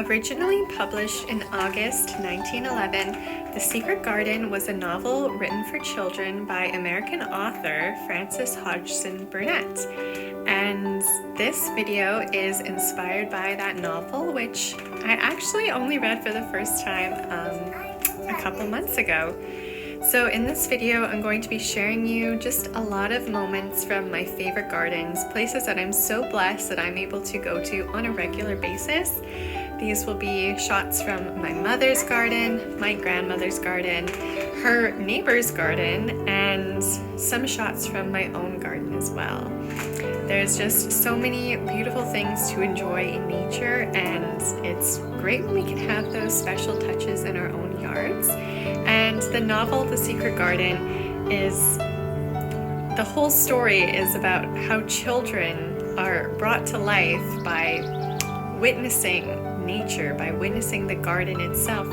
Originally published in August 1911, The Secret Garden was a novel written for children by American author Frances Hodgson Burnett. And this video is inspired by that novel, which I actually only read for the first time a couple months ago. So in this video, I'm going to be sharing you just a lot of moments from my favorite gardens, places that I'm so blessed that I'm able to go to on a regular basis. These will be shots from my mother's garden, my grandmother's garden, her neighbor's garden, and some shots from my own garden as well. There's just so many beautiful things to enjoy in nature, and it's great when we can have those special touches in our own yards. And the novel, The Secret Garden, the whole story is about how children are brought to life by witnessing nature, by witnessing the garden itself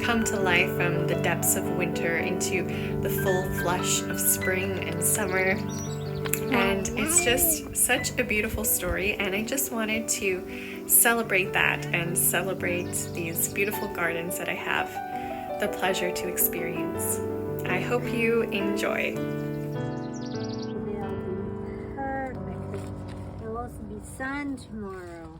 come to life from the depths of winter into the full flush of spring and summer. And it's just such a beautiful story, and I just wanted to celebrate that and celebrate these beautiful gardens that I have the pleasure to experience. I hope you enjoy. Perfect. There will also be sun tomorrow.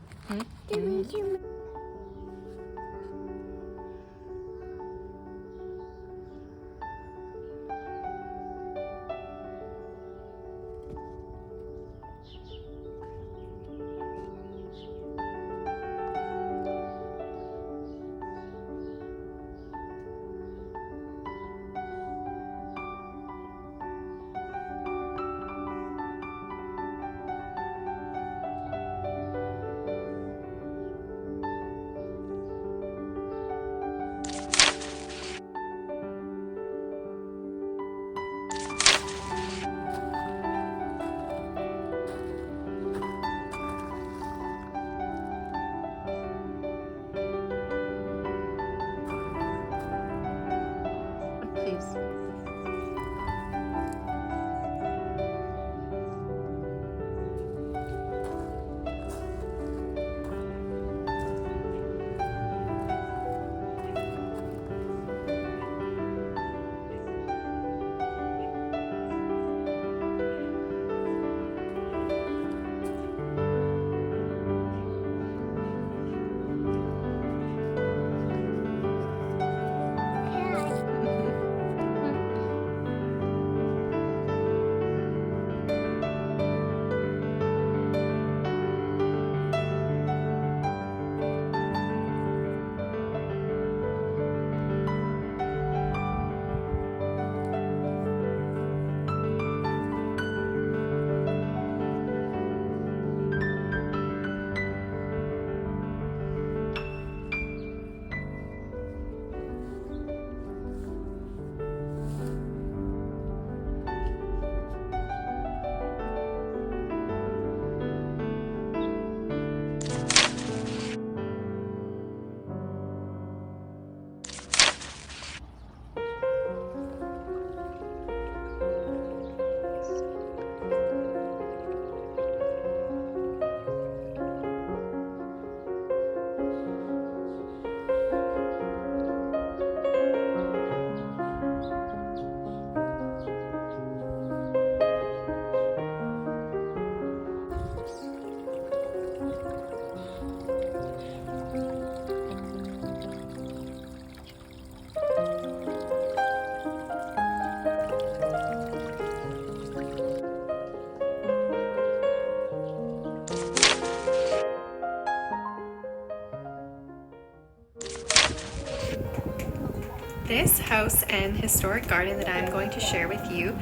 This house and historic garden that I'm going to share with you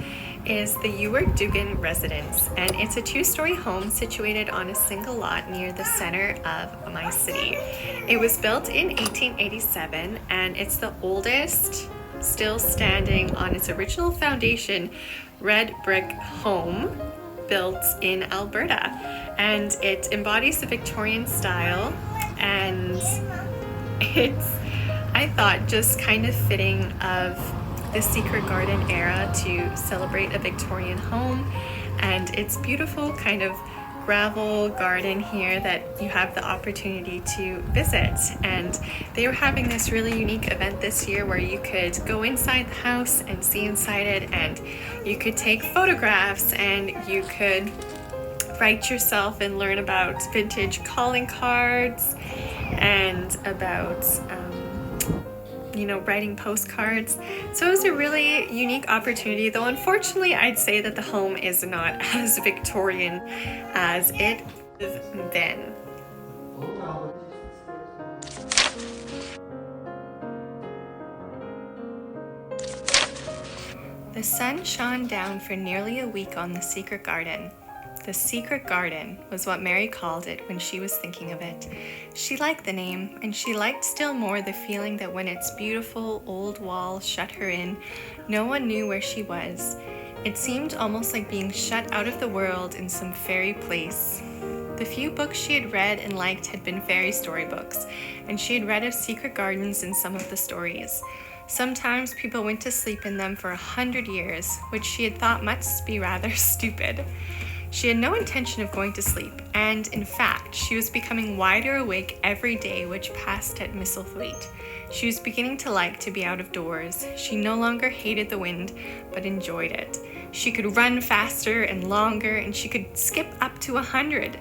is the Ewart-Dugan residence, and it's a two-story home situated on a single lot near the center of my city. It was built in 1887, and it's the oldest still standing on its original foundation red brick home built in Alberta, and it embodies the Victorian style, and it's, I thought, just kind of fitting of the Secret Garden era to celebrate a Victorian home and its beautiful kind of gravel garden here that you have the opportunity to visit, and they were having this really unique event this year where you could go inside the house and see inside it, and you could take photographs and you could write yourself and learn about vintage calling cards and about writing postcards. So it was a really unique opportunity, though unfortunately I'd say that the home is not as Victorian as it was then. The sun shone down for nearly a week on the secret garden. The secret garden was what Mary called it when she was thinking of it. She liked the name, and she liked still more the feeling that when its beautiful old walls shut her in, no one knew where she was. It seemed almost like being shut out of the world in some fairy place. The few books she had read and liked had been fairy storybooks, and she had read of secret gardens in some of the stories. Sometimes people went to sleep in them for 100 years, which she had thought must be rather stupid. She had no intention of going to sleep, and in fact, she was becoming wider awake every day which passed at Misselthwaite. She was beginning to like to be out of doors. She no longer hated the wind, but enjoyed it. She could run faster and longer, and she could skip up to 100.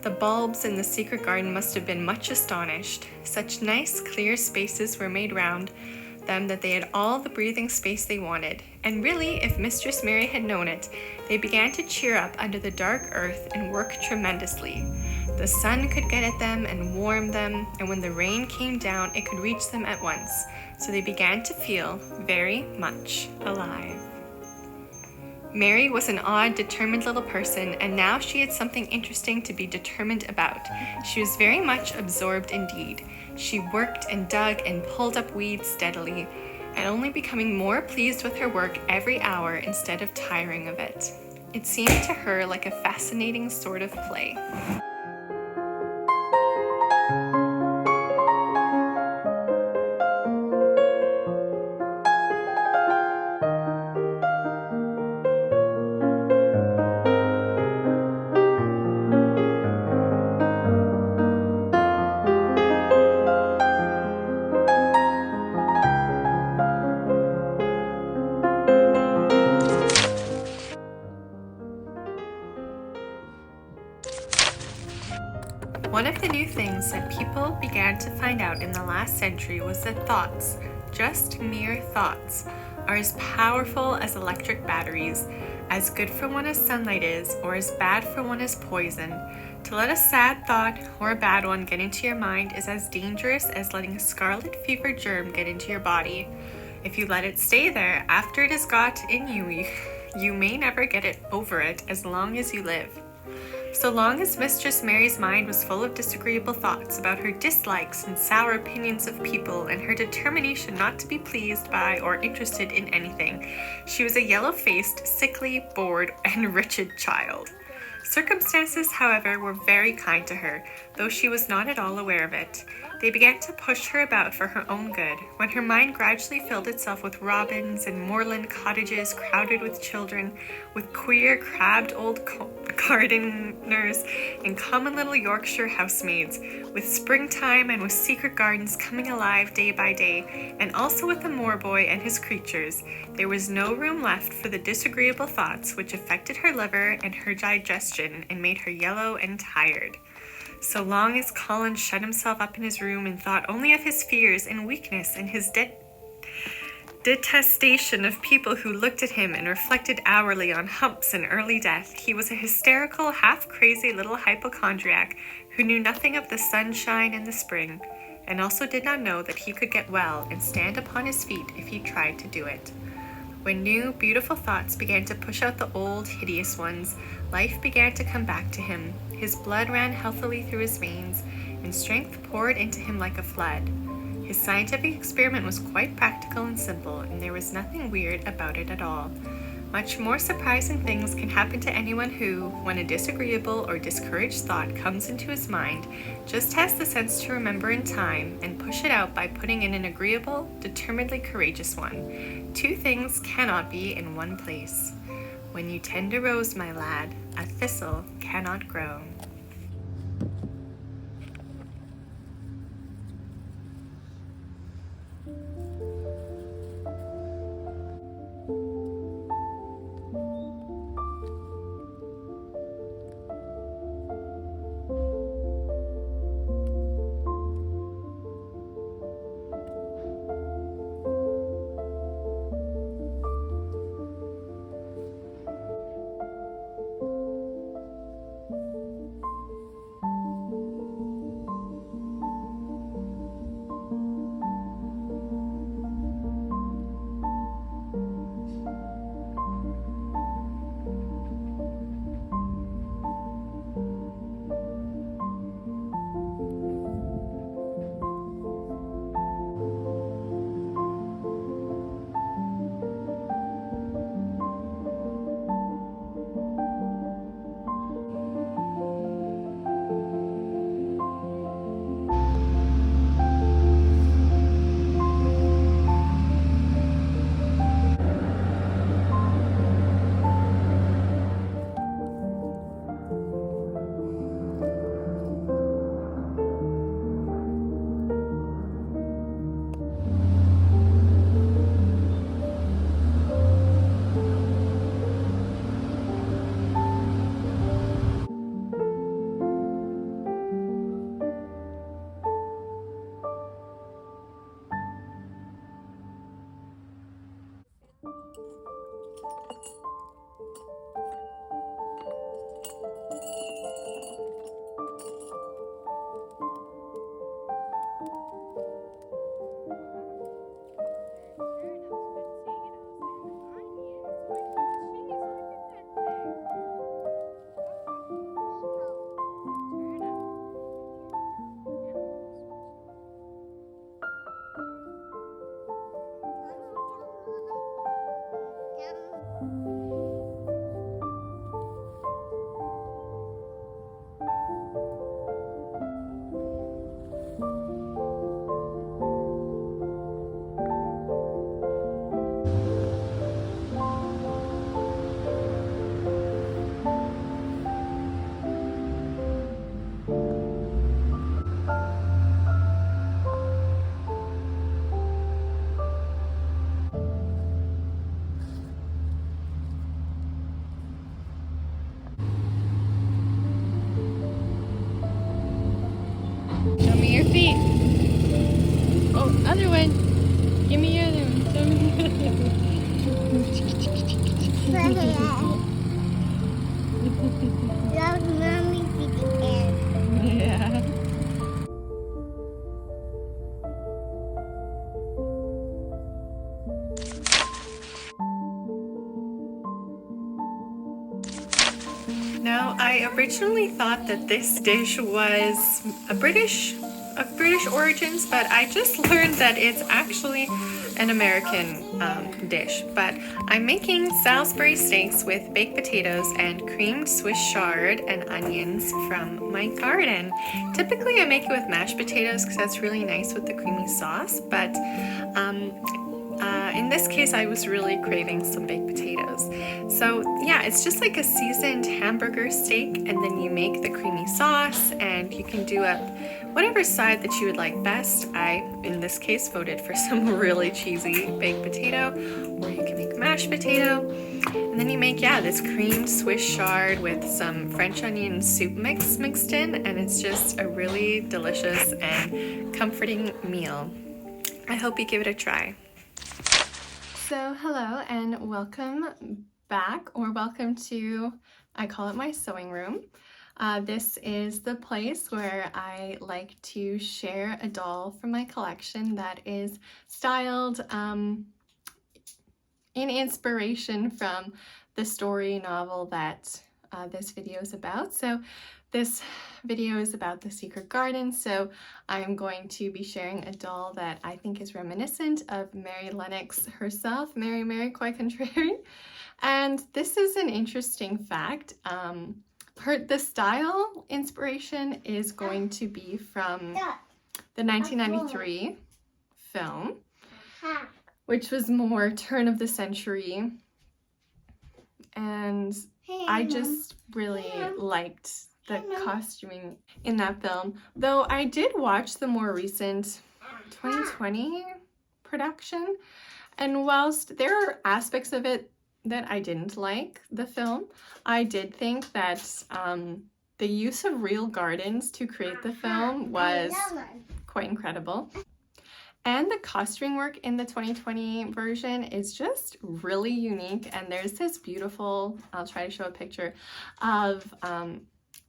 The bulbs in the secret garden must have been much astonished. Such nice, clear spaces were made round them that they had all the breathing space they wanted, and really, if Mistress Mary had known it, they began to cheer up under the dark earth and work tremendously. The sun could get at them and warm them, and when the rain came down, it could reach them at once, so they began to feel very much alive. Mary was an odd, determined little person, and now she had something interesting to be determined about. She was very much absorbed indeed. She worked and dug and pulled up weeds steadily, and only becoming more pleased with her work every hour instead of tiring of it. It seemed to her like a fascinating sort of play. One of the new things that people began to find out in the last century was that thoughts, just mere thoughts, are as powerful as electric batteries, as good for one as sunlight is, or as bad for one as poison. To let a sad thought or a bad one get into your mind is as dangerous as letting a scarlet fever germ get into your body. If you let it stay there after it has got in you, you may never get it over it as long as you live. So long as Mistress Mary's mind was full of disagreeable thoughts about her dislikes and sour opinions of people and her determination not to be pleased by or interested in anything, she was a yellow-faced, sickly, bored, and wretched child. Circumstances, however, were very kind to her, though she was not at all aware of it. They began to push her about for her own good, when her mind gradually filled itself with robins and moorland cottages crowded with children, with queer, crabbed old gardeners and common little Yorkshire housemaids, with springtime and with secret gardens coming alive day by day, and also with the moor boy and his creatures. There was no room left for the disagreeable thoughts which affected her liver and her digestion and made her yellow and tired. So long as Colin shut himself up in his room and thought only of his fears and weakness and his detestation of people who looked at him and reflected hourly on humps and early death, he was a hysterical, half-crazy little hypochondriac who knew nothing of the sunshine and the spring, and also did not know that he could get well and stand upon his feet if he tried to do it. When new, beautiful thoughts began to push out the old, hideous ones, life began to come back to him. His blood ran healthily through his veins, and strength poured into him like a flood. His scientific experiment was quite practical and simple, and there was nothing weird about it at all. Much more surprising things can happen to anyone who, when a disagreeable or discouraged thought comes into his mind, just has the sense to remember in time and push it out by putting in an agreeable, determinedly courageous one. Two things cannot be in one place. When you tend a rose, my lad, a thistle cannot grow. Show me your feet. Oh, other one. Give me your other one. Show me your other one. Yeah. Now, I originally thought that this dish was of British origins, but I just learned that it's actually an American dish. But I'm making Salisbury steaks with baked potatoes and creamed Swiss chard and onions from my garden. Typically, I make it with mashed potatoes because that's really nice with the creamy sauce, but in this case, I was really craving some baked potatoes. So yeah, it's just like a seasoned hamburger steak, and then you make the creamy sauce, and you can do up whatever side that you would like best. I, in this case, voted for some really cheesy baked potato, or you can make mashed potato. And then you make, this creamed Swiss chard with some French onion soup mix mixed in, and it's just a really delicious and comforting meal. I hope you give it a try. So hello and welcome back, or welcome to, I call it my sewing room. This is the place where I like to share a doll from my collection that is styled in inspiration from the story novel that this video is about. So this video is about The Secret Garden, so I'm going to be sharing a doll that I think is reminiscent of Mary Lennox herself, Mary Quite Contrary. And this is an interesting fact. The style inspiration is going to be from the 1993 film, which was more turn of the century and I just really liked the costuming in that film. Though I did watch the more recent 2020 production, and whilst there are aspects of it that I didn't like the film, I did think that the use of real gardens to create the film was quite incredible. And the costuming work in the 2020 version is just really unique. And there's this beautiful, I'll try to show a picture of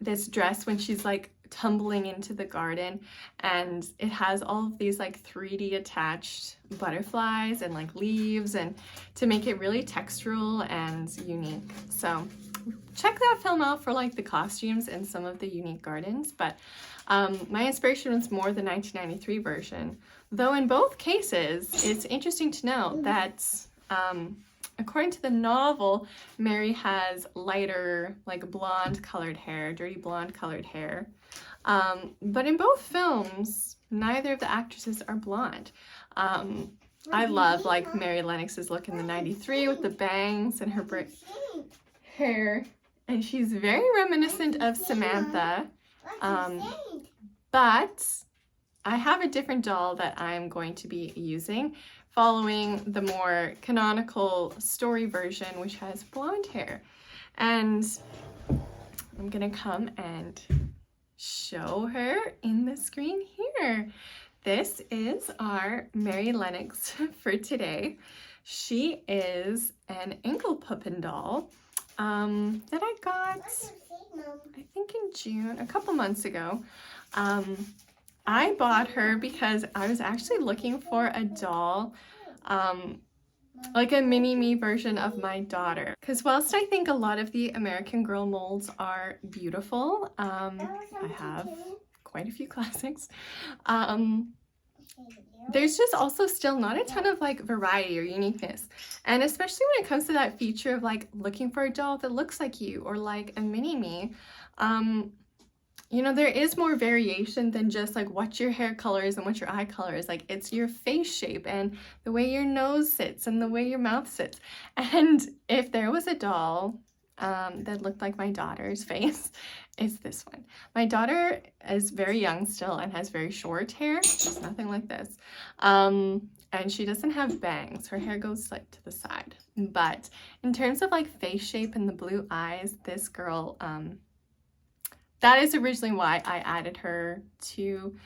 this dress when she's like tumbling into the garden, and it has all of these like 3D attached butterflies and like leaves, and to make it really textural and unique. So check that film out for like the costumes and some of the unique gardens. But my inspiration was more the 1993 version. Though in both cases, it's interesting to note that according to the novel, Mary has lighter, like blonde colored hair, dirty blonde colored hair. But in both films, neither of the actresses are blonde. I love like Mary Lennox's look in the 93 with the bangs and her hair. And she's very reminiscent of Samantha. But I have a different doll that I'm going to be using, following the more canonical story version, which has blonde hair. And I'm gonna come and show her in the screen here. This is our Mary Lennox for today. She is an Engelpuppen doll that I got, I think in June, a couple months ago. I bought her because I was actually looking for a doll, like a mini-me version of my daughter. Because whilst I think a lot of the American Girl molds are beautiful, I have quite a few classics, there's just also still not a ton of like variety or uniqueness. And especially when it comes to that feature of like looking for a doll that looks like you or like a mini-me, you know, there is more variation than just like what your hair color is and what your eye color is. Like it's your face shape and the way your nose sits and the way your mouth sits. And if there was a doll that looked like my daughter's face, it's this one. My daughter is very young still and has very short hair. It's nothing like this. And she doesn't have bangs. Her hair goes like to the side. But in terms of like face shape and the blue eyes, this girl, that is originally why I added her to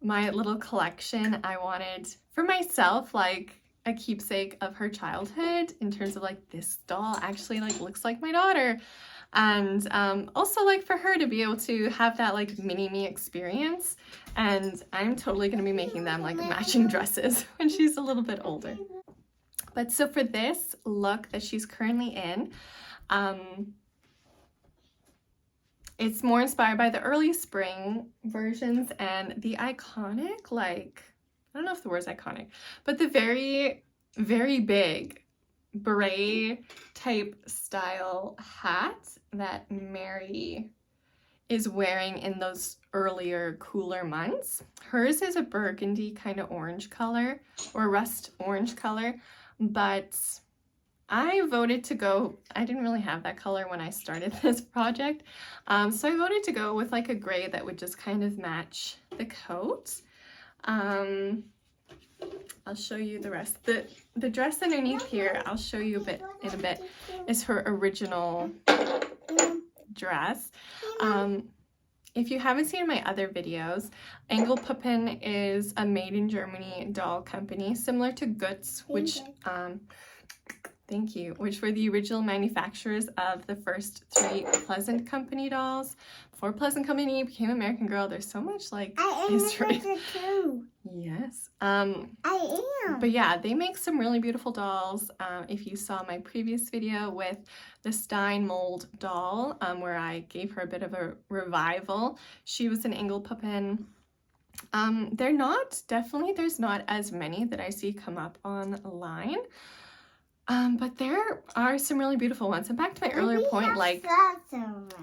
my little collection. I wanted for myself like a keepsake of her childhood in terms of like this doll actually like looks like my daughter, and also like for her to be able to have that like mini-me experience. And I'm totally going to be making them like matching dresses when she's a little bit older. But so for this look that she's currently in, it's more inspired by the early spring versions and the iconic, like, I don't know if the word's iconic, but the very, very big beret type style hat that Mary is wearing in those earlier, cooler months. Hers is a burgundy kind of orange color or rust orange color, but I voted to go, I didn't really have that color when I started this project, so I voted to go with like a gray that would just kind of match the coat. I'll show you the rest. The dress underneath here, I'll show you in a bit, is her original dress. If you haven't seen my other videos, Engelpuppen is a made in Germany doll company, similar to Götz, which which were the original manufacturers of the first 3 Pleasant Company dolls. Before Pleasant Company became American Girl, there's so much like history. Too. Yes. I am. But yeah, they make some really beautiful dolls. If you saw my previous video with the Stein mold doll, where I gave her a bit of a revival, she was an Engelpuppen. There's not as many that I see come up online. But there are some really beautiful ones. And back to my earlier point, like,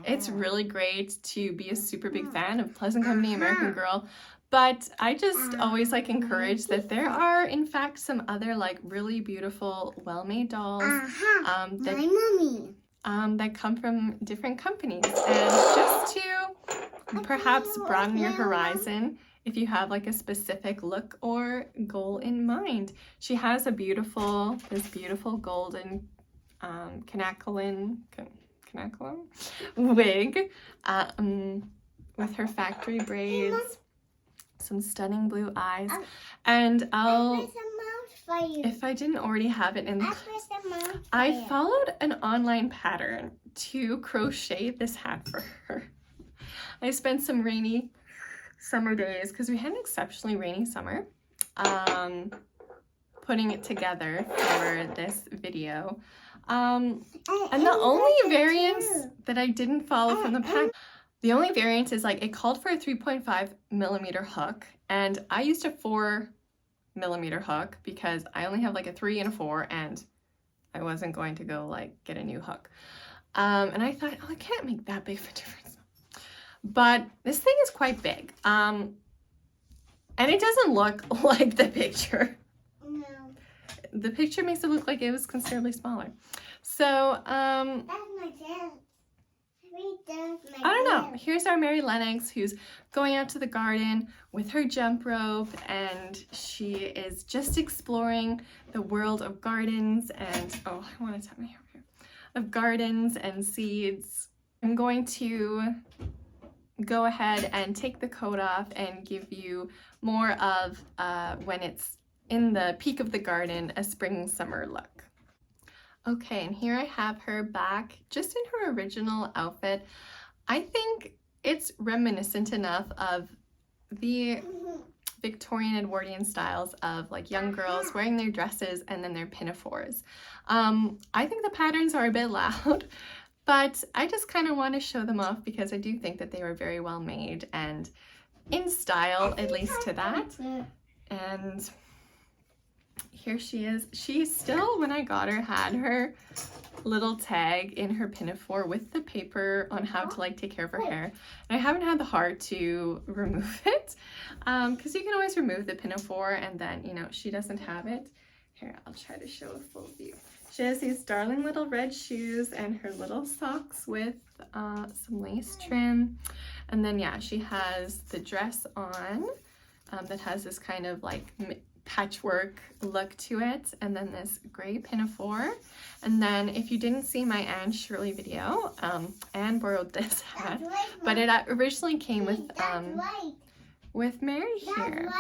it's really great to be a super big fan of Pleasant Company, American Girl, but I just always like encourage that there are in fact some other like really beautiful well-made dolls that come from different companies, and just to perhaps broaden your horizon if you have like a specific look or goal in mind. She has this beautiful golden canacolin wig with her factory braids, some stunning blue eyes, and if I didn't already have it in, I followed an online pattern to crochet this hat for her. I spent some rainy summer days, because we had an exceptionally rainy summer, putting it together for this video. And the only variance that I didn't follow from the pattern, the only variance is like it called for a 3.5mm hook, and I used a 4mm hook because I only have like a 3 and a 4, and I wasn't going to go like get a new hook. And I thought, oh, I can't make that big of a difference. But this thing is quite big. And it doesn't look like the picture. No. The picture makes it look like it was considerably smaller. So, that's my dad. I don't know. Here's our Mary Lennox, who's going out to the garden with her jump rope, and she is just exploring the world of gardens and, oh, I want to tap my hair here, of gardens and seeds. I'm going to go ahead and take the coat off and give you more of when it's in the peak of the garden, a spring summer look. Okay, and here I have her back just in her original outfit. I think it's reminiscent enough of the Victorian Edwardian styles of like young girls wearing their dresses and then their pinafores. I think the patterns are a bit loud, but I just kind of want to show them off because I do think that they were very well made and in style, at least to that. And here she is. She still, when I got her, had her little tag in her pinafore with the paper on how to like take care of her hair. And I haven't had the heart to remove it because you can always remove the pinafore and then, you know, she doesn't have it. Here, I'll try to show a full view. She has these darling little red shoes and her little socks with some lace trim. And then, yeah, she has the dress on that has this kind of like patchwork look to it, and then this gray pinafore. And then if you didn't see my Anne Shirley video, Anne borrowed this hat, but it originally came with Mary here.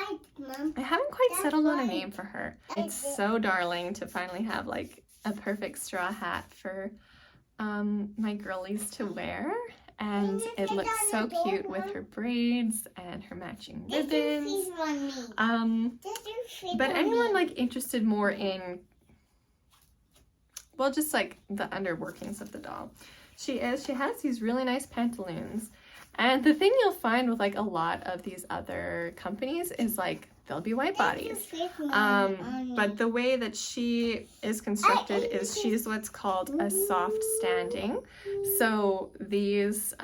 I haven't quite settled on a name for her. It's so darling to finally have like a perfect straw hat for my girlies to wear. And it looks so cute with her braids and her matching ribbons. But anyone like interested more in, well, just like the underworkings of the doll. She has these really nice pantaloons. And the thing you'll find with like a lot of these other companies is like they'll be white bodies. But the way that she is constructed is she's what's called a soft standing. So these,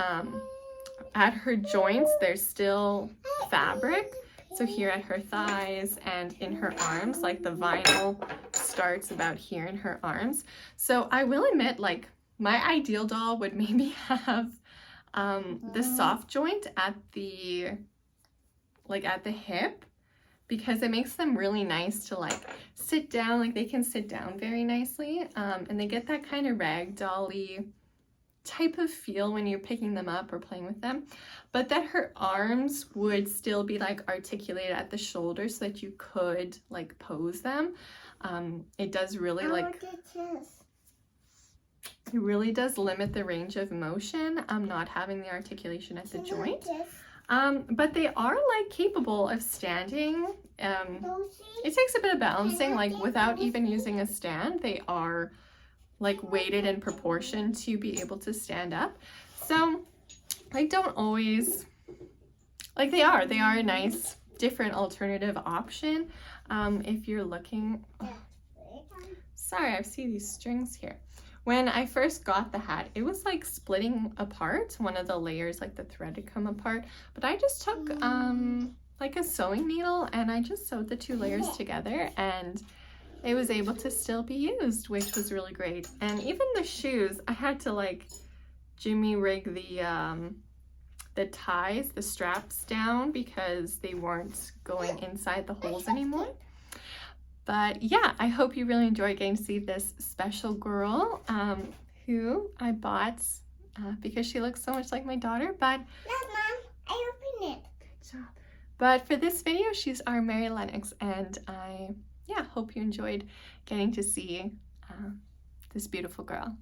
at her joints, there's still fabric. So here at her thighs and in her arms, like the vinyl starts about here in her arms. So I will admit, like my ideal doll would maybe have the soft joint at the hip, because it makes them really nice to like sit down, like they can sit down very nicely, and they get that kind of ragdoll-y type of feel when you're picking them up or playing with them, but that her arms would still be like articulated at the shoulder so that you could like pose them. It does really like, it really does limit the range of motion, not having the articulation at the joint. But they are like capable of standing. It takes a bit of balancing, like without even using a stand. They are like weighted in proportion to be able to stand up. So like don't always, like they are a nice different alternative option if you're looking. Oh, sorry, I see these strings here. When I first got the hat, it was like splitting apart. One of the layers, like the thread had come apart. But I just took like a sewing needle and I just sewed the two layers together, and it was able to still be used, which was really great. And even the shoes, I had to like jimmy rig the ties, the straps down because they weren't going inside the holes anymore. But yeah, I hope you really enjoyed getting to see this special girl who I bought because she looks so much like my daughter. But Look, Mom, I opened it. good job. But for this video, she's our Mary Lennox, and I hope you enjoyed getting to see this beautiful girl.